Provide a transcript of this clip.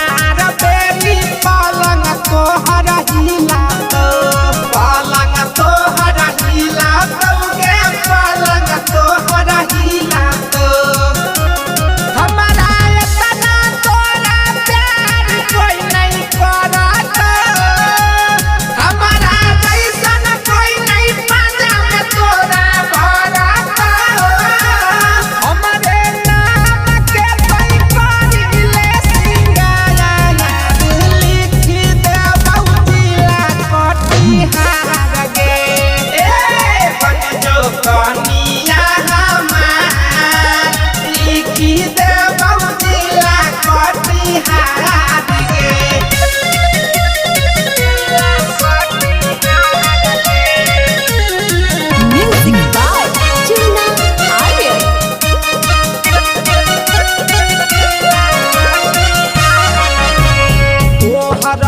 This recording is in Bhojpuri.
चार बेली पलंग तोहर हिला तो पलंग तोहर हिला तो गे पलंग तोहर हिला तो हमारा इतना तोरा प्यार कोई नहीं करत हमारा जैसन कोई नहीं पाजा में तोरा भरत हमारे नाम के कोई करिले सिंगारा लिख दे बहुजिला कटिहार गे ए बन जो कनिया हमार लिख दे बहुजिला कटिहार गे Music by Gina Arya. तोहर